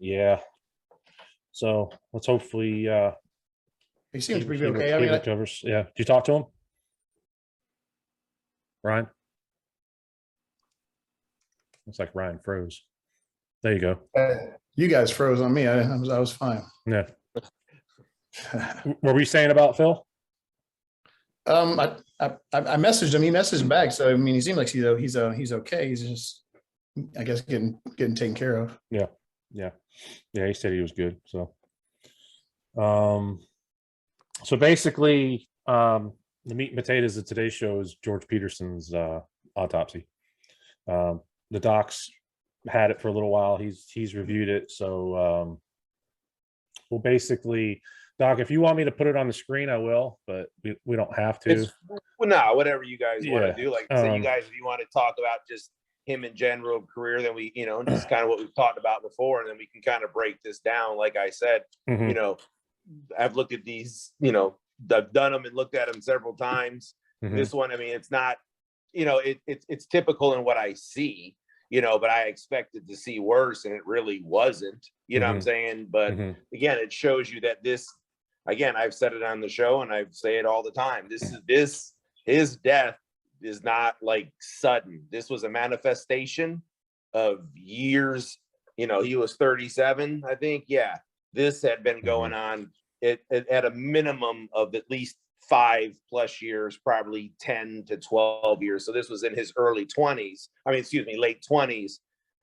Yeah. So let's hopefully He seems to be okay. I mean, recovers. Yeah. Did you talk to him, Ryan? Looks like Ryan froze. There you go. you guys froze on me. I was fine. Yeah. What were you saying about Phil? I messaged him. He messaged back. So I mean, he seems like he's okay. He's just, I guess, getting taken care of. Yeah. He said he was good. So, so basically, the meat and potatoes of today's show is George Peterson's autopsy. The docs had it for a little while. He's reviewed it. So, well, basically, Doc, if you want me to put it on the screen, I will, but we don't have to. Well, no, whatever you guys want to do. Like I say, you guys, if you want to talk about just him in general career, then we, just kind of what we've talked about before, and then we can kind of break this down. Like I said, I've looked at these, I've done them and looked at them several times. This one, I mean, it's not, it's typical in what I see, but I expected to see worse, and it really wasn't, you know what I'm saying? But again, it shows you that this, again, I've said it on the show and I say it all the time. His death is not like sudden. This was a manifestation of years. He was 37, I think. Yeah. This had been going on at a minimum of at least 5+ years, probably 10 to 12 years. So this was in his early 20s. I mean, excuse me, late 20s,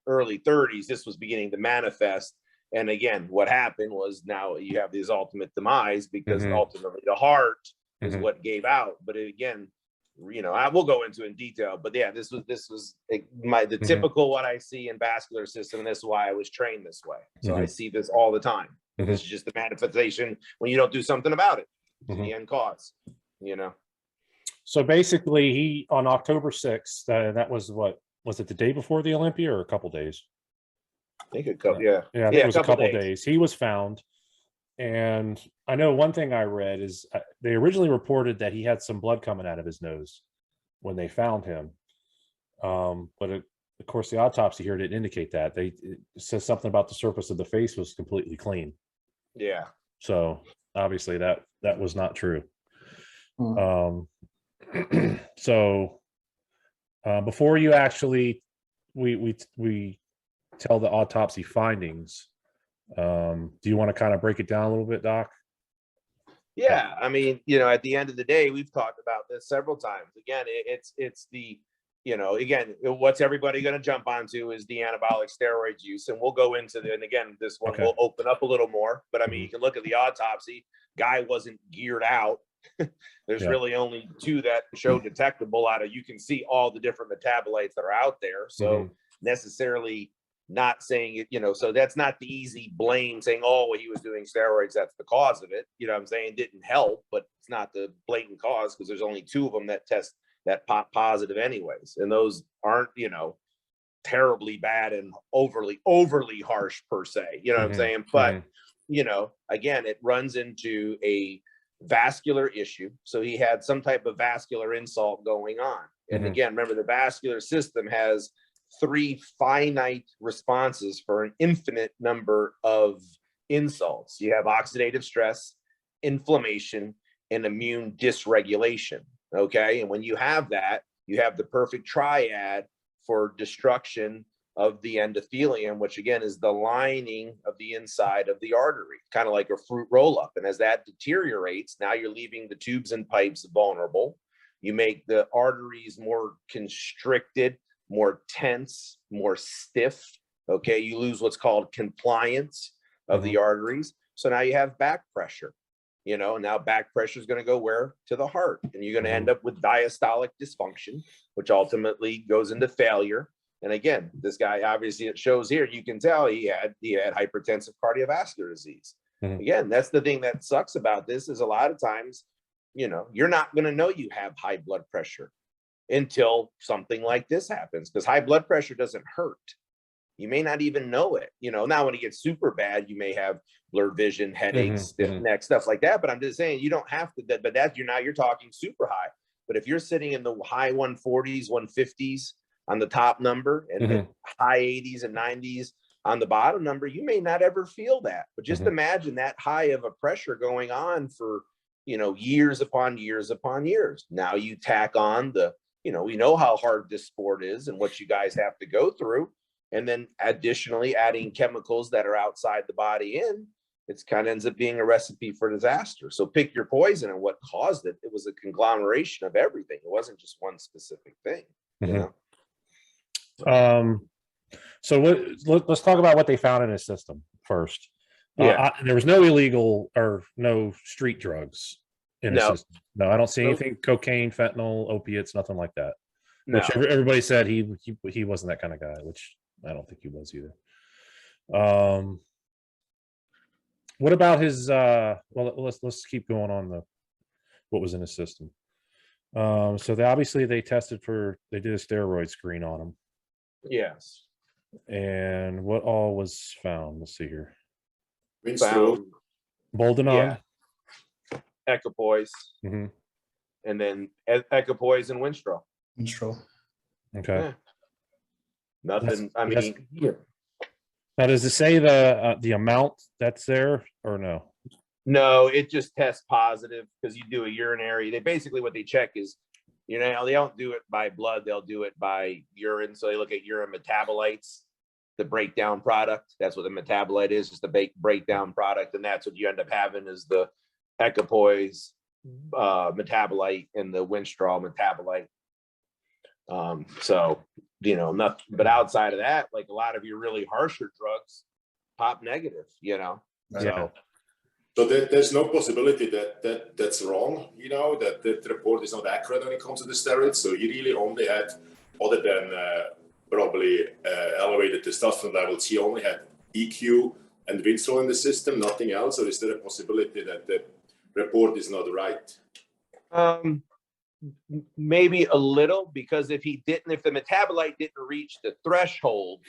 early 30s. This was beginning to manifest. And again, what happened was now you have this ultimate demise, because ultimately the heart is what gave out. But again, I will go into it in detail. But yeah, this was the typical what I see in vascular system, and this is why I was trained this way. So I see this all the time. This is just the manifestation when you don't do something about it. The end cause. So basically, he on October 6th. That was what was it? The day before the Olympia, or a couple days? I think a couple, yeah. I think it was a couple days. He was found, and I know one thing I read is they originally reported that he had some blood coming out of his nose when they found him, but of course the autopsy here didn't indicate that. It says something about the surface of the face was completely clean. Yeah. So obviously that was not true. So before you actually we tell the autopsy findings, do you want to kind of break it down a little bit, Doc? Yeah, I mean, at the end of the day, we've talked about this several times. Again, it's the, again, what's everybody going to jump onto is the anabolic steroid use, and we'll go into and again, this one will open up a little more. But I mean, you can look at the autopsy. Guy wasn't geared out. There's really only 2 that show detectable out of. You can see all the different metabolites that are out there. So necessarily not saying it, so that's not the easy blame saying, oh, well, he was doing steroids, that's the cause of it. You know what I'm saying? Didn't help, but it's not the blatant cause, because there's only 2 of them that test that pop positive anyways. And those aren't, terribly bad and overly harsh per se. You know what I'm saying? But, again, it runs into a vascular issue. So he had some type of vascular insult going on. And again, remember, the vascular system has 3 finite responses for an infinite number of insults. You have oxidative stress, inflammation, and immune dysregulation. Okay. And when you have that, you have the perfect triad for destruction of the endothelium, which again is the lining of the inside of the artery, kind of like a fruit roll up. And as that deteriorates, now you're leaving the tubes and pipes vulnerable. You make the arteries more constricted, more tense, more stiff. Okay. You lose what's called compliance of the arteries. So now you have back pressure, now back pressure is going to go where? To the heart. And you're going to end up with diastolic dysfunction, which ultimately goes into failure. And again, this guy, obviously it shows here, you can tell he had hypertensive cardiovascular disease. Again, that's the thing that sucks about this, is a lot of times, you're not going to know you have high blood pressure until something like this happens, because high blood pressure doesn't hurt. You may not even know it. Now when it gets super bad, you may have blurred vision, headaches, stiff neck, stuff like that. But I'm just saying, you don't have to, but you're talking super high. But if you're sitting in the high 140s, 150s on the top number, and the high 80s and 90s on the bottom number, you may not ever feel that. But just imagine that high of a pressure going on for, years upon years upon years. Now you tack on the, we know how hard this sport is and what you guys have to go through. And then additionally adding chemicals that are outside the body in, it's kind of ends up being a recipe for disaster. So pick your poison, and what caused it. It was a conglomeration of everything. It wasn't just one specific thing, So let's talk about what they found in his system first. Yeah. There was no illegal or no street drugs in his system. No, I don't see anything. Cocaine, fentanyl, opiates, nothing like that. No. Which everybody said he wasn't that kind of guy, which I don't think he was either. What about his well, let's keep going on what was in his system. So they tested they did a steroid screen on him. Yes. And what all was found? Let's see here. Found Boldenon. Equipoise. And then Equipoise and Winstrol. Okay. Yeah. Nothing. Now, does it say the amount that's there or no? No, it just tests positive because you do a urinary. Basically what they check is, they don't do it by blood. They'll do it by urine. So they look at urine metabolites, the breakdown product. That's what the metabolite is, just the breakdown product. And that's what you end up having is the Equipoise metabolite and the Winstrol metabolite. So, nothing, but outside of that, like a lot of your really harsher drugs pop negative, So there's no possibility that's wrong, that the report is not accurate when it comes to the steroids. So he really only had, other than probably elevated testosterone levels, he only had EQ and Winstrol in the system, nothing else. Or is there a possibility that the report is not right? Maybe a little, because if the metabolite didn't reach the threshold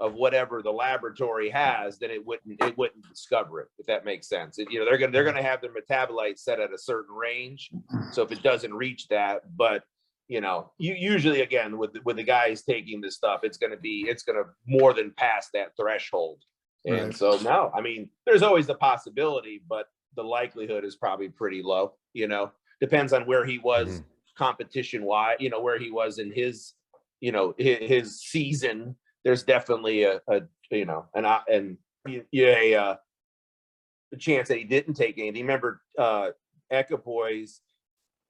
of whatever the laboratory has, then it wouldn't discover it, if that makes sense. They're gonna have their metabolite set at a certain range. So if it doesn't reach that, but you usually, again, with the guys taking this stuff, it's gonna more than pass that threshold. And so no, there's always the possibility, but the likelihood is probably pretty low. Depends on where he was competition wise, where he was in his, his season. There's definitely a chance that he didn't take anything. Remember, Equipoise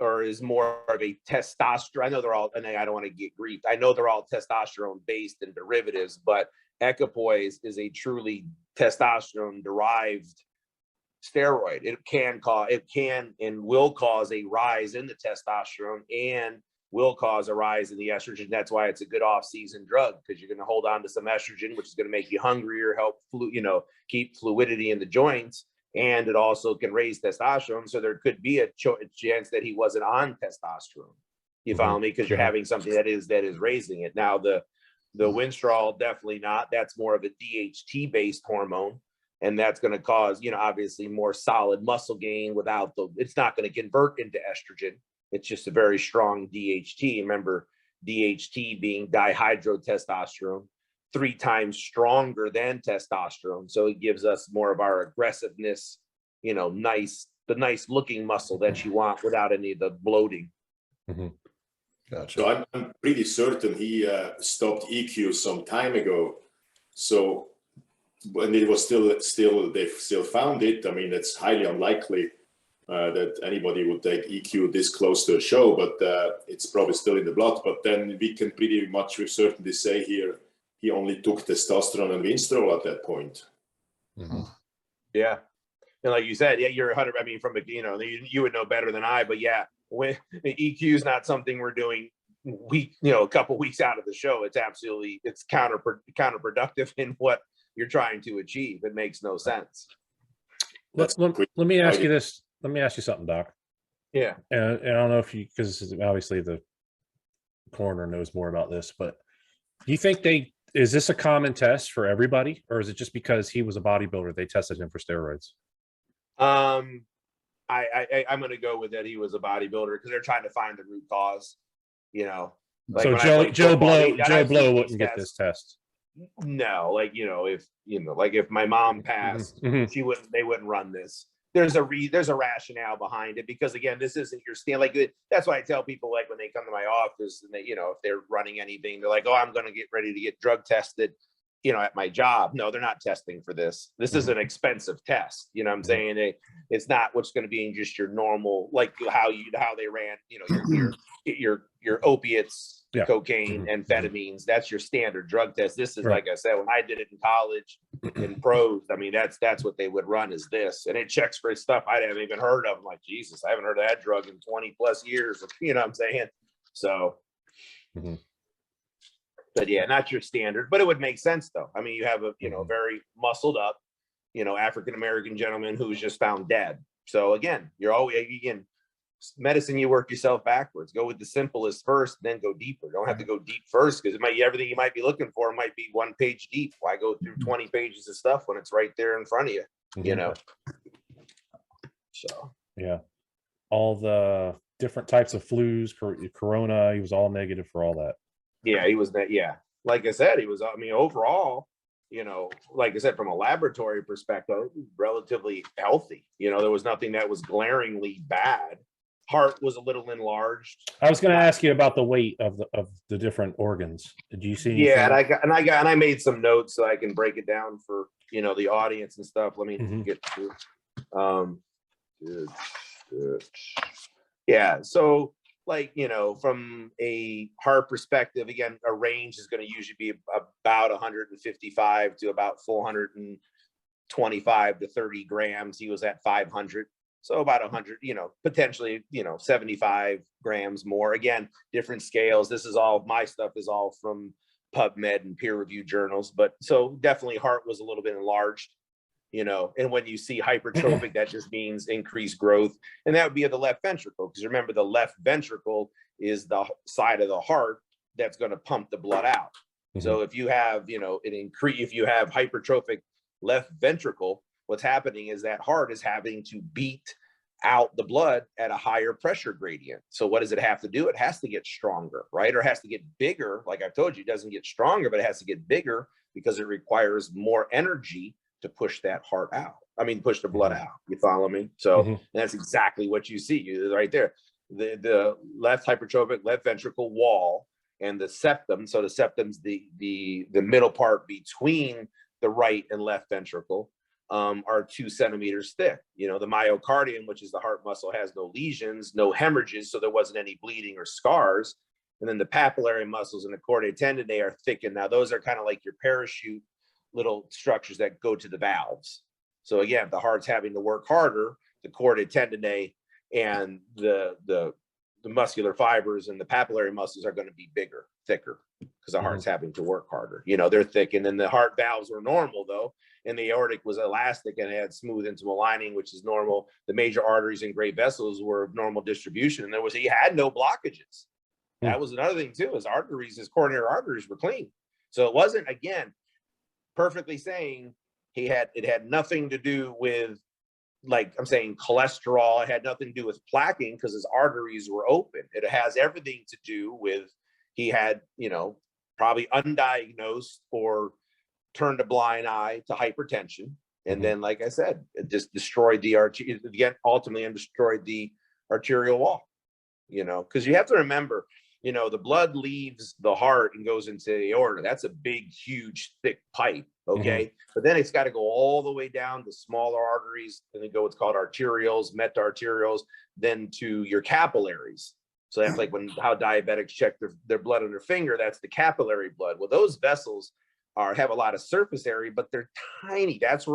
is more of a testosterone. I know they're all, and I don't want to get grief. I know they're all testosterone based and derivatives, but Equipoise is a truly testosterone derived steroid. It can and will cause a rise in the testosterone and will cause a rise in the estrogen. That's why it's a good off-season drug, because you're going to hold on to some estrogen, which is going to make you hungrier, help keep fluidity in the joints, and it also can raise testosterone. So there could be a chance that he wasn't on testosterone. You follow me? Because you're having something that is raising it. Now the Winstrol, definitely not. That's more of a DHT based hormone. And that's going to cause, obviously more solid muscle gain it's not going to convert into estrogen. It's just a very strong DHT. Remember, DHT being dihydrotestosterone, 3 times stronger than testosterone. So it gives us more of our aggressiveness, the nice looking muscle that you want without any of the bloating. Gotcha. So I'm pretty certain he stopped EQ some time ago. So when it was they still found it. It's highly unlikely that anybody would take EQ this close to a show, but it's probably still in the blood. But then we can pretty much with certainty say here he only took testosterone and Winstrol at that point. Yeah, and like you said, you're 100. You would know better than I, but when EQ is not something we're doing a couple weeks out of the show. It's counterproductive in what you're trying to achieve. It makes no sense. Let me ask you this. Let me ask you something, Doc. Yeah. And I don't know if because obviously the coroner knows more about this, but do you think is this a common test for everybody, or is it just because he was a bodybuilder they tested him for steroids? I'm going to go with that. He was a bodybuilder because they're trying to find the root cause. So Joe Blow wouldn't get this test. No, like, like if my mom passed, Mhm. they wouldn't run this. There's a rationale behind it, because again, this isn't your stand. Like, that's why I tell people, like, when they come to my office and they, if they're running anything, they're like, oh, I'm going to get ready to get drug tested, at my job. No, they're not testing for this. This is an expensive test. You know what I'm saying? It's not what's going to be in just your normal, like how they ran, your opiates, Yeah. cocaine, amphetamines. That's your standard drug test. This is, Right. like I said, when I did it in college in pros, I mean, that's what they would run, is this. And it checks for stuff I haven't even heard of. I'm like, Jesus, I haven't heard of that drug in 20 plus years. You know what I'm saying? So, but yeah, not your standard, but it would make sense though. I mean, you have a, very muscled up, African-American gentleman who was just found dead. So again, medicine, you work yourself backwards. Go with the simplest first, then go deeper. Don't have to go deep first, because everything you might be looking for might be 1 page deep. Why go through 20 pages of stuff when it's right there in front of you? So Yeah, all the different types of flus, corona, he was all negative for all that. Yeah, he was that. Yeah, like I said, he was. I mean, overall, like I said, from a laboratory perspective, relatively healthy. There was nothing that was glaringly bad. Heart was a little enlarged. I was going to ask you about the weight of the different organs. Did you see anything? Yeah, and I made some notes so I can break it down for the audience and stuff. Let me get to. Good. Yeah. So, like, from a heart perspective, again, a range is going to usually be about 155 to about 425 to 30 grams. He was at 500. So about 100, potentially, 75 grams more. Again, different scales. This is all, my stuff is all from PubMed and peer-reviewed journals. But so definitely heart was a little bit enlarged, and when you see hypertrophic, that just means increased growth. And that would be of the left ventricle, because remember, the left ventricle is the side of the heart that's going to pump the blood out. So if you have, if you have hypertrophic left ventricle, what's happening is that heart is having to beat out the blood at a higher pressure gradient. So what does it have to do? It has to get stronger, right? Or it has to get bigger. Like I've told you, it doesn't get stronger, but it has to get bigger, because it requires more energy to push that heart out. I mean, push the blood out. You follow me? So and that's exactly what you see right there. The left hypertrophic left ventricle wall and the septum. So the septum's the middle part between the right and left ventricle, are 2 centimeters thick. The myocardium, which is the heart muscle, has no lesions, no hemorrhages, so there wasn't any bleeding or scars. And then the papillary muscles and the chordae tendineae are thickened. Now those are kind of like your parachute little structures that go to the valves. So again, if the heart's having to work harder, the chordae tendineae and the muscular fibers and the papillary muscles are going to be bigger, thicker, because the heart's having to work harder. They're thick. And then the heart valves were normal though, and the aortic was elastic and it had smooth intimal lining, which is normal. The major arteries and great vessels were of normal distribution, and he had no blockages. That was another thing too. His coronary arteries were clean. So it wasn't, again, perfectly saying it had nothing to do with, like I'm saying, cholesterol. It had nothing to do with plaquing, because his arteries were open. It has everything to do with, he had, probably undiagnosed or turned a blind eye to hypertension. And then, like I said, it just destroyed ultimately destroyed the arterial wall, because you have to remember, the blood leaves the heart and goes into the aorta. That's a big, huge, thick pipe. Okay. But then it's got to go all the way down to smaller arteries, and then go what's called arterioles, meta-arterioles, then to your capillaries. So that's like how diabetics check their blood on their finger. That's the capillary blood. Well, those vessels have a lot of surface area, but they're tiny. That's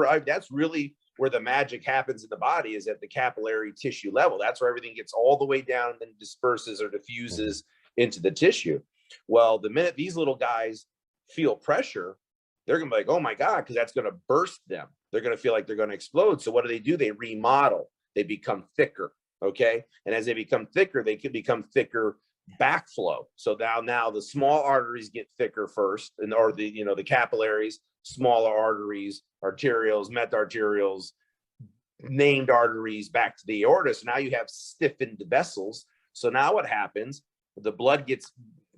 really where the magic happens in the body, is at the capillary tissue level. That's where everything gets all the way down and then disperses or diffuses into the tissue. Well, the minute these little guys feel pressure, they're going to be like, oh my God, because that's going to burst them. They're going to feel like they're going to explode. So what do? They remodel. They become thicker. Okay. And as they become thicker, they can become thicker backflow. So now the small arteries get thicker first, or the capillaries, smaller arteries, arterioles, meta-arterioles, named arteries back to the aorta. So now you have stiffened vessels. So now what happens? The blood gets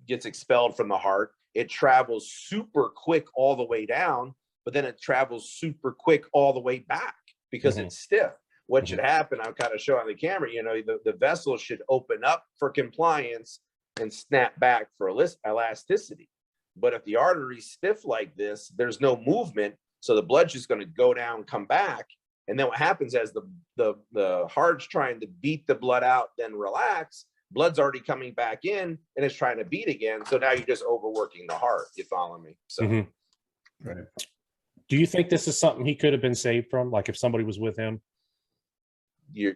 expelled from the heart. it travels super quick all the way down, but then it travels super quick all the way back because it's stiff. What should happen, I'm kind of showing the camera, you know, the vessel should open up for compliance and snap back for elasticity. But if the artery's stiff like this, there's no movement. So the blood's just going to go down, come back. And then what happens as the heart's trying to beat the blood out, then relax, blood's already coming back in and it's trying to beat again. So now you're just overworking the heart. You follow me? So, Right. Do you think this is something he could have been saved from? Like if somebody was with him? you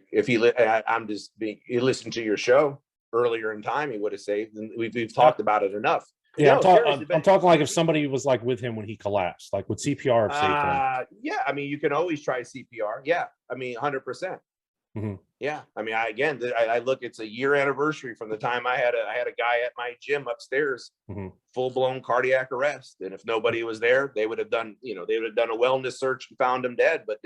listened to your show earlier in time, he would have saved, and we've talked about it enough. Yeah, No, I'm talking like if somebody was like with him when he collapsed, like would CPR have saved him? Yeah, I mean, you can always try CPR. Yeah, I mean, 100%. Yeah, I mean, I look, it's a year anniversary from the time I had a guy at my gym upstairs, full blown cardiac arrest, and if nobody was there, they would have done, you know, they would have done a wellness search and found him dead. But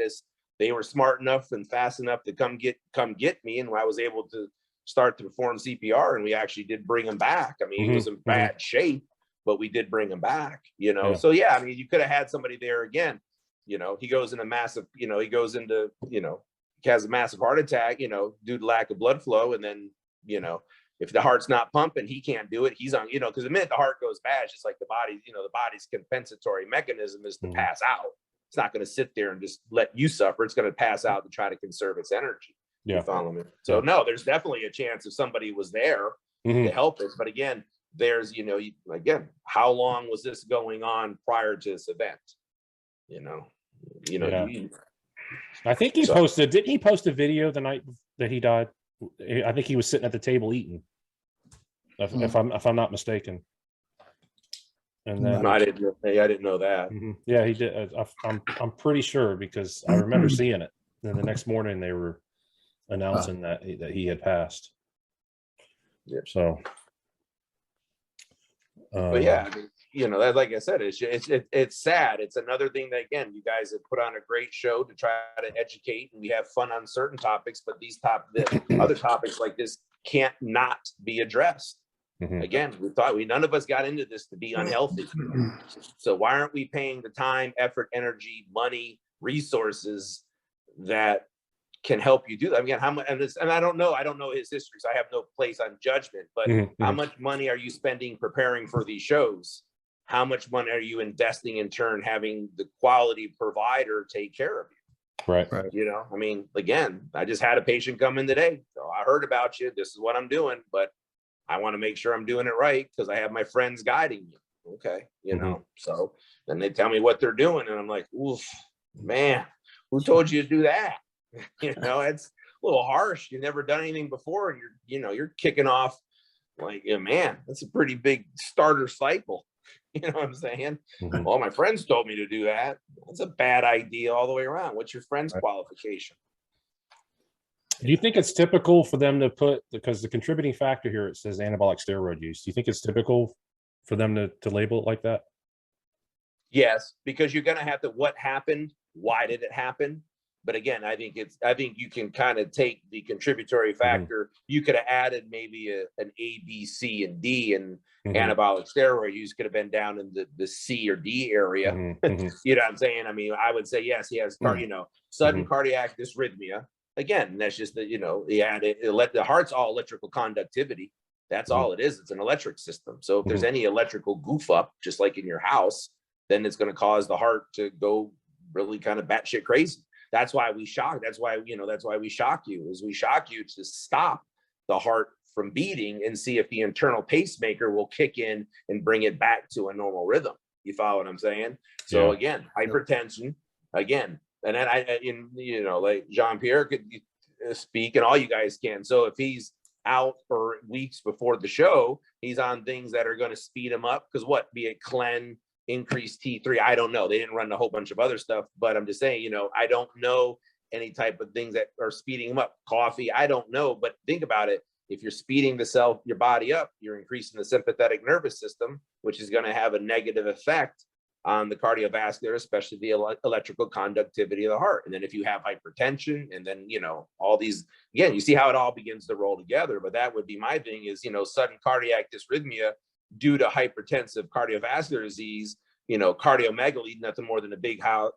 they were smart enough and fast enough to come get me, and I was able to start to perform CPR, and we actually did bring him back. I mean, he was in bad shape, but we did bring him back, you know. So yeah, I mean, you could have had somebody there again, you know. He goes into massive, you know, he has a massive heart attack, you know, due to lack of blood flow, and then, you know, if the heart's not pumping, he can't do it. He's on, you know, because the minute the heart goes bad, it's just like the body, you know, the body's compensatory mechanism is to pass out. It's not going to sit there and just let you suffer. It's going to pass out to try to conserve its energy. Yeah. You follow me? So no, there's definitely a chance if somebody was there to help us. But again, there's, you know, again, how long was this going on prior to this event? You know, I think he posted, didn't he post a video the night that he died? I think he was sitting at the table eating, if I'm not mistaken. And then I didn't know that. Yeah, he did. I'm pretty sure because I remember seeing it. Then the next morning they were announcing that he had passed. Yep. So, but yeah, I mean, you know, that, like I said, it's sad. It's another thing that, again, you guys have put on a great show to try to educate, and we have fun on certain topics, but the other topics like this can't not be addressed. Again, none of us got into this to be unhealthy. So why aren't we paying the time, effort, energy, money, resources that can help you do that? Again, how much? And I don't know his history, so I have no place on judgment. But how much money are you spending preparing for these shows? How much money are you investing in turn having the quality provider take care of you? Right. You know, I mean, again, I just had a patient come in today. So I heard about you. This is what I'm doing, but I want to make sure I'm doing it right because I have my friends guiding me. Okay. You know, so then they tell me what they're doing. And I'm like, oof, man, who told you to do that? You know, it's a little harsh. You've never done anything before. And you're kicking off like, man, that's a pretty big starter cycle. You know what I'm saying? Well, my friends told me to do that. That's a bad idea all the way around. What's your friend's qualification? Do you think it's typical for them to put, because the contributing factor here, it says anabolic steroid use. Do you think it's typical for them to label it like that? Yes, because you're going to have to, what happened? Why did it happen? But again, I think you can kind of take the contributory factor. You could have added maybe an A, B, C, and D, and anabolic steroid use could have been down in the C or D area. You know what I'm saying? I mean, I would say, yes, he has, sudden cardiac dysrhythmia. Again, that's just that, the heart's all electrical conductivity. That's all it is. It's an electric system. So if there's any electrical goof up, just like in your house, then it's going to cause the heart to go really kind of batshit crazy. That's why we shock. That's why we shock you, is we shock you to stop the heart from beating and see if the internal pacemaker will kick in and bring it back to a normal rhythm. You follow what I'm saying? So again, hypertension, again, and then like Jean-Pierre could speak, and all you guys can. So if he's out for weeks before the show, he's on things that are going to speed him up. Because be it Clen, increased T3, I don't know. They didn't run a whole bunch of other stuff, but I'm just saying, I don't know any type of things that are speeding him up. Coffee, I don't know. But think about it. If you're speeding your body up, you're increasing the sympathetic nervous system, which is going to have a negative effect on the cardiovascular, especially the electrical conductivity of the heart. And then if you have hypertension, and then, all these, again, you see how it all begins to roll together. But that would be my thing is, sudden cardiac dysrhythmia due to hypertensive cardiovascular disease, you know, cardiomegaly, nothing more than a big heart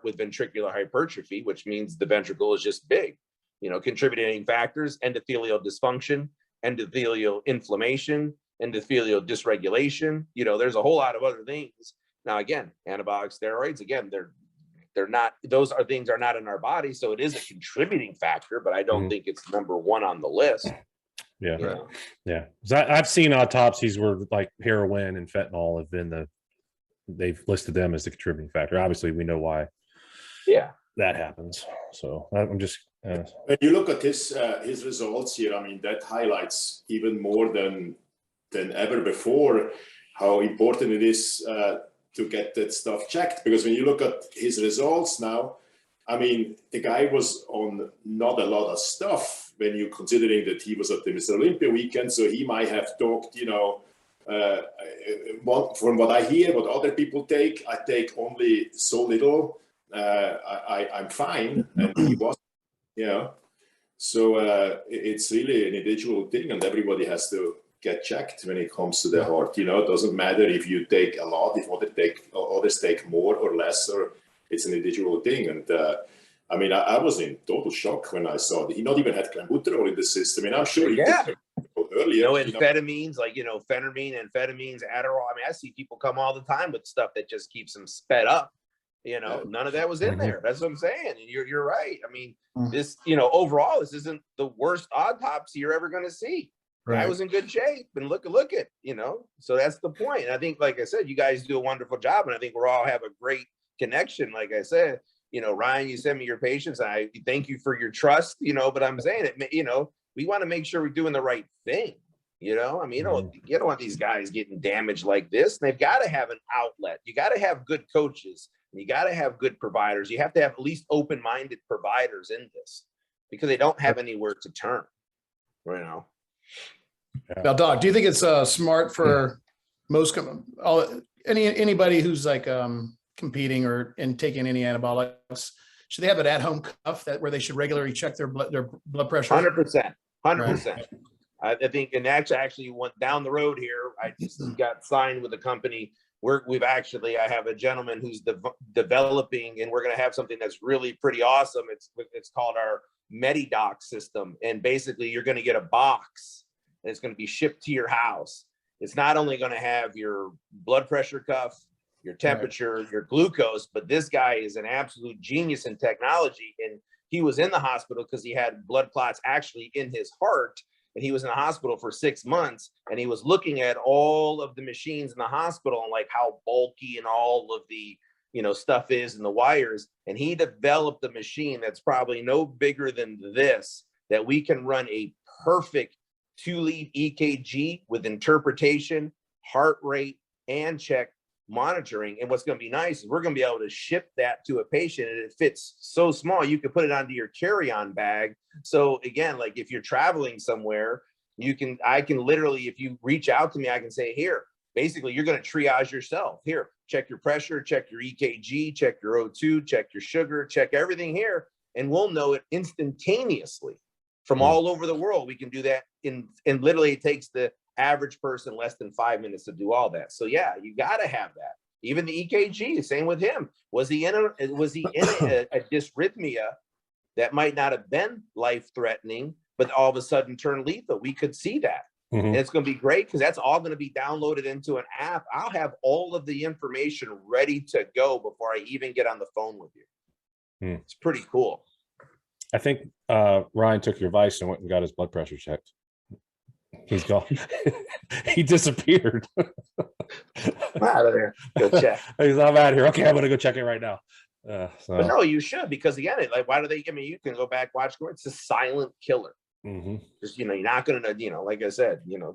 with ventricular hypertrophy, which means the ventricle is just big. You know, contributing factors: endothelial dysfunction, endothelial inflammation, endothelial dysregulation. You know, there's a whole lot of other things. Now, again, anabolic steroids, again, they're not, those are things are not in our body. So it is a contributing factor, but I don't think it's number one on the list. Yeah. You know? Yeah. I've seen autopsies where like heroin and fentanyl have been they've listed them as the contributing factor. Obviously we know why that happens. So I'm just, when you look at his results here, I mean, that highlights even more than ever before how important it is to get that stuff checked. Because when you look at his results now, I mean, the guy was on not a lot of stuff when you considering that he was at the Mr. Olympia weekend. So he might have talked, you know, from what I hear, what other people take, I take only so little. I'm fine, and he was, you know. So it's really an individual thing, and everybody has to get checked when it comes to the heart. You know, it doesn't matter if you take a lot, if others take more or less, or it's an individual thing. And I mean, I was in total shock when I saw that he not even had clenbuterol in the system. And I'm sure he took earlier. You know, amphetamines, like, you know, phentermine, amphetamines, Adderall. I mean, I see people come all the time with stuff that just keeps them sped up. You know, none of that was in there. That's what I'm saying. And you're right. I mean, this, you know, overall, this isn't the worst autopsy you're ever going to see. Right. I was in good shape, and look at, you know, so that's the point. And I think, like I said, you guys do a wonderful job, and I think we're all have a great connection. Like I said, you know, Ryan, you send me your patients. I thank you for your trust, you know, but I'm saying it, you know, we want to make sure we're doing the right thing. You know, I mean, you don't want these guys getting damaged like this. They've got to have an outlet. You got to have good coaches, and you got to have good providers. You have to have at least open-minded providers in this, because they don't have anywhere to turn, you know. Now, Doc, do you think it's smart for most anybody who's like competing or taking any anabolics? Should they have an at-home cuff where they should regularly check their blood pressure? 100%. I think, and actually went down the road here. I just got signed with a company. I have a gentleman who's developing, and we're going to have something that's really pretty awesome. It's called our MediDoc system, and basically you're going to get a box, and it's going to be shipped to your house. It's not only going to have your blood pressure cuff, your temperature, your glucose, but this guy is an absolute genius in technology. And he was in the hospital because he had blood clots actually in his heart. And he was in the hospital for 6 months, and he was looking at all of the machines in the hospital and like how bulky and all of the, you know, stuff is and the wires. And he developed a machine that's probably no bigger than this, that we can run a perfect 2-lead EKG with interpretation, heart rate, and check monitoring. And what's going to be nice is we're going to be able to ship that to a patient, and it fits so small you can put it onto your carry-on bag. So again, like if you're traveling somewhere, I can literally, if you reach out to me, I can say, here, basically you're going to triage yourself. Here, check your pressure, check your EKG, check your O2, check your sugar, check everything here, and we'll know it instantaneously from all over the world. We can do that and literally it takes the average person less than 5 minutes to do all that. So yeah, you got to have that. Even the EKG, same with him. Was he in a dysrhythmia that might not have been life-threatening, but all of a sudden turned lethal? We could see that. And it's going to be great because that's all going to be downloaded into an app. I'll have all of the information ready to go before I even get on the phone with you. It's pretty cool. I think Ryan took your advice and went and got his blood pressure checked. He's gone. He disappeared. I'm out of there. Go check. I'm out of here. Okay, I'm gonna go check it right now. But no, you should, because again, like, why do they? I mean, you can go back, watch. It's a silent killer. Just, you know, you're not gonna, you know, like I said, you know,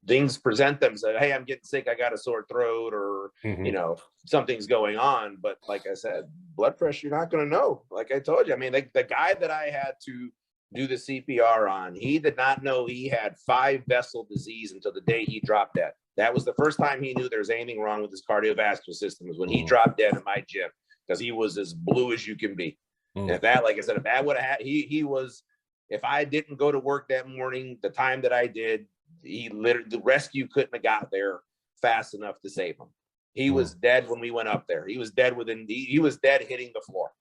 things present themselves. Hey, I'm getting sick. I got a sore throat, or you know, something's going on. But like I said, blood pressure, you're not gonna know. Like I told you, I mean, the guy that I had to do the CPR on, he did not know he had 5 vessel disease until the day he dropped dead. That was the first time he knew there was anything wrong with his cardiovascular system, was when he dropped dead in my gym, because he was as blue as you can be. And if that, like I said, if that would have had, he was, if I didn't go to work that morning, the time that I did, he literally, the rescue couldn't have got there fast enough to save him. He was dead when we went up there. He was dead he was dead hitting the floor.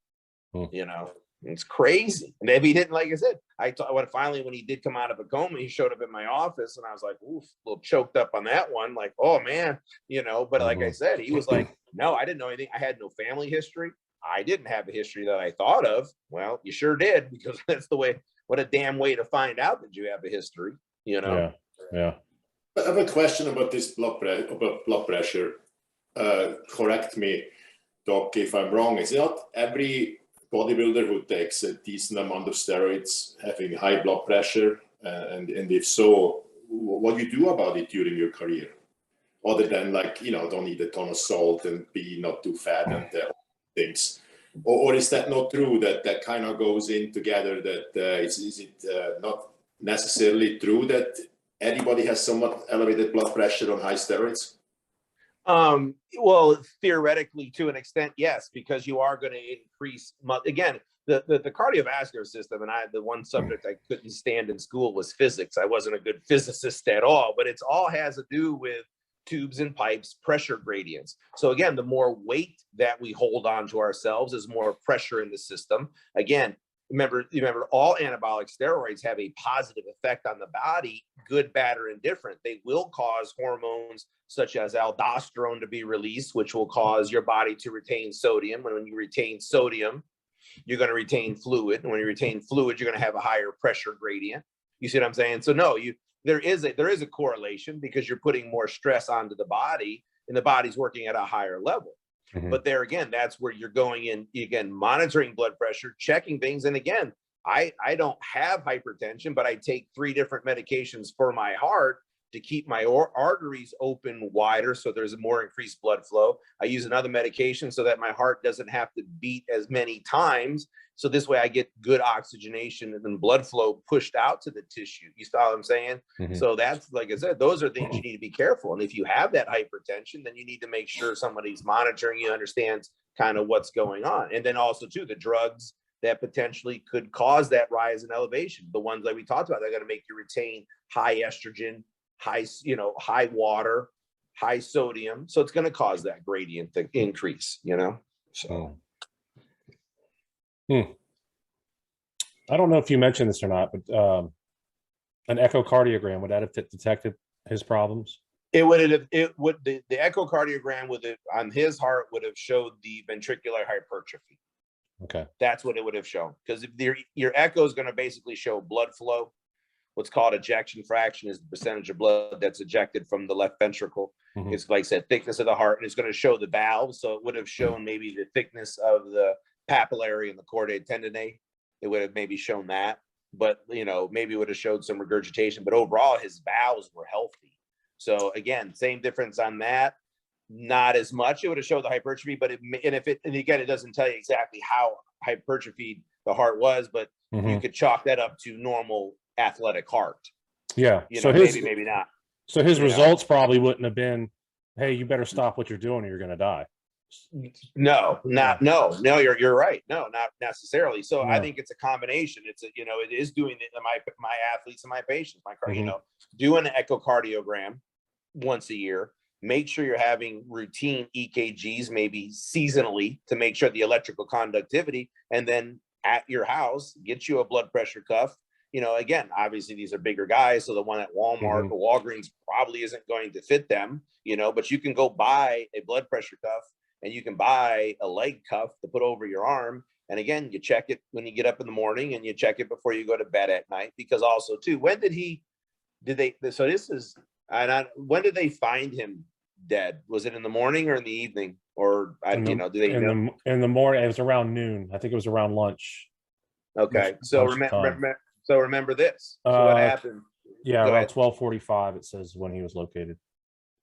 You know, it's crazy. And maybe he didn't, like I said, when he did come out of a coma, he showed up in my office and I was like, oof, a little choked up on that one. Like, oh man, you know, but like I said, he was like, no, I didn't know anything. I had no family history. I didn't have a history that I thought of. Well, you sure did, because that's the way, what a damn way to find out that you have a history, you know? Yeah. I have a question about this blood pressure. Correct me, Doc, if I'm wrong. Is not every bodybuilder who takes a decent amount of steroids having high blood pressure? And if so, what do you do about it during your career? Other than, like, you know, don't eat a ton of salt and be not too fat and things. Or is that not true, that kind of goes in together? That is it not necessarily true that anybody has somewhat elevated blood pressure on high steroids? Well, theoretically, to an extent, yes, because you are going to increase. Again, the cardiovascular system, and the one subject I couldn't stand in school was physics. I wasn't a good physicist at all, but it's all has to do with tubes and pipes, pressure gradients. So again, the more weight that we hold on to ourselves is more pressure in the system. Again, remember, all anabolic steroids have a positive effect on the body, good, bad, or indifferent. They will cause hormones such as aldosterone to be released, which will cause your body to retain sodium. When you retain sodium, you're going to retain fluid. And when you retain fluid, you're going to have a higher pressure gradient. You see what I'm saying? So no, there is a correlation, because you're putting more stress onto the body and the body's working at a higher level. But there again, that's where you're going in, again, monitoring blood pressure, checking things. And again, I don't have hypertension, but I take 3 different medications for my heart to keep my arteries open wider, so there's a more increased blood flow. I use another medication so that my heart doesn't have to beat as many times. So this way I get good oxygenation and then blood flow pushed out to the tissue. You saw what I'm saying? So that's, like I said, those are things you need to be careful. And if you have that hypertension, then you need to make sure somebody's monitoring you, understands kind of what's going on. And then also too, the drugs that potentially could cause that rise in elevation, the ones that we talked about, they're going to make you retain high estrogen, high water, high sodium. So it's going to cause that gradient to increase, so. I don't know if you mentioned this or not, but an echocardiogram, would that have detected his problems? The echocardiogram on his heart would have showed the ventricular hypertrophy. Okay. That's what it would have shown. Because your echo is going to basically show blood flow. What's called ejection fraction is the percentage of blood that's ejected from the left ventricle. It's, like I said, thickness of the heart, and it's going to show the valves. So it would have shown maybe the thickness of the papillary and the chordae tendineae. It would have maybe shown that, but maybe it would have showed some regurgitation. But overall, his valves were healthy. So again, same difference on that. Not as much. It would have showed the hypertrophy, but it doesn't tell you exactly how hypertrophied the heart was, but you could chalk that up to normal athletic heart. Yeah. So maybe not. So his results probably wouldn't have been, hey, you better stop what you're doing or you're going to die. No, you're right. No, not necessarily. So I think it's a combination. It's it is doing my athletes and my patients, do an echocardiogram once a year. Make sure you're having routine EKGs, maybe seasonally, to make sure the electrical conductivity, and then at your house, get you a blood pressure cuff. Again, obviously these are bigger guys, so the one at Walmart or Walgreens probably isn't going to fit them, but you can go buy a blood pressure cuff, and you can buy a leg cuff to put over your arm. And again, you check it when you get up in the morning, and you check it before you go to bed at night, because also too, when did they find him dead? Was it in the morning or in the evening? Or in the morning? It was around noon. I think it was around lunch. Okay. So remember this. So what happened? Yeah, around 12:45 it says when he was located.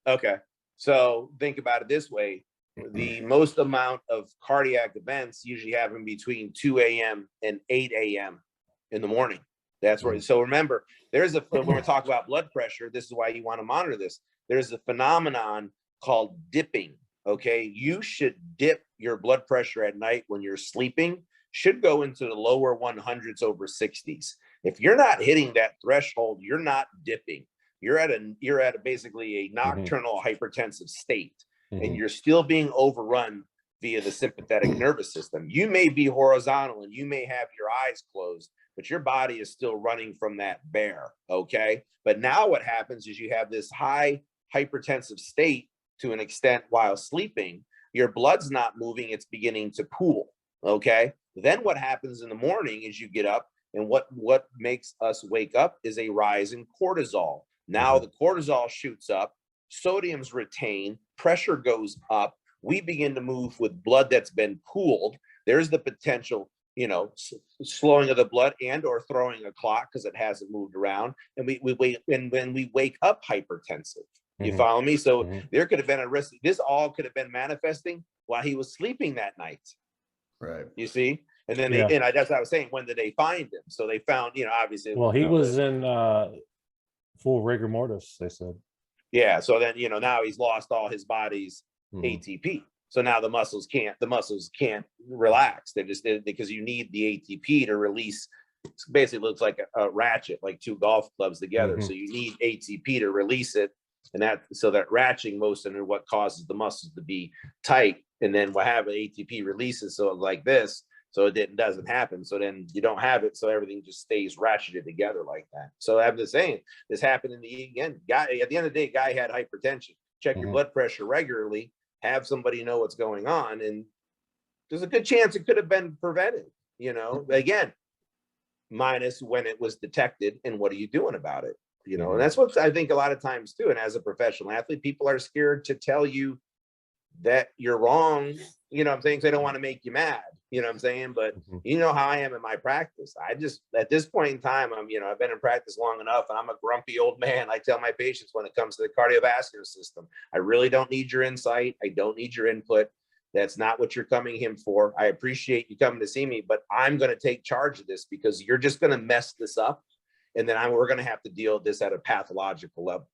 Okay. So think about it this way. The most amount of cardiac events usually happen between 2 a.m. and 8 a.m. in the morning. That's where. So remember, when we're talking about blood pressure, this is why you want to monitor this. There's a phenomenon called dipping. Okay. You should dip your blood pressure at night when you're sleeping, should go into the lower 100s over 60s. If you're not hitting that threshold, you're not dipping. you're at a basically a Mm-hmm. nocturnal hypertensive state, and Mhm. you're still being overrun via the sympathetic nervous system. You may be horizontal and you may have your eyes closed, but your body is still running from that bear. Okay. But now what happens is you have this high hypertensive state to an extent while sleeping. Your blood's not moving, it's beginning to pool. Okay. Then what happens in the morning is you get up, and what makes us wake up is a rise in cortisol. Now the cortisol shoots up, sodium's retained, pressure goes up. We begin to move with blood that's been pooled. There's the potential, slowing of the blood and or throwing a clot because it hasn't moved around. And we wait, and when we wake up hypertensive, you follow me? So there could have been a risk. This all could have been manifesting while he was sleeping that night. Right. You see? And then that's what I was saying. When did they find him? So they found, obviously. Well, he was in full rigor mortis, they said. Yeah. So then, now he's lost all his body's ATP. So now the muscles can't relax. They just did, because you need the ATP to release. Basically looks like a ratchet, like two golf clubs together. So you need ATP to release it. And that ratcheting motion is what causes the muscles to be tight. And then what happens, ATP releases. So like this, so it doesn't happen. So then you don't have it. So everything just stays ratcheted together like that. So I'm just saying, this happened in the guy. At the end of the day, guy had hypertension. Check your blood pressure regularly. Have somebody know what's going on, and there's a good chance it could have been prevented. Again, minus when it was detected, and what are you doing about it? And that's what I think a lot of times too. And as a professional athlete, people are scared to tell you that you're wrong. I'm saying, they don't want to make you mad. I'm saying, but how I am in my practice. I just, at this point in time, I've been in practice long enough, and I'm a grumpy old man. I tell my patients when it comes to the cardiovascular system, I really don't need your insight. I don't need your input. That's not what you're coming here for. I appreciate you coming to see me, but I'm going to take charge of this because you're just going to mess this up. And then we're going to have to deal with this at a pathological level,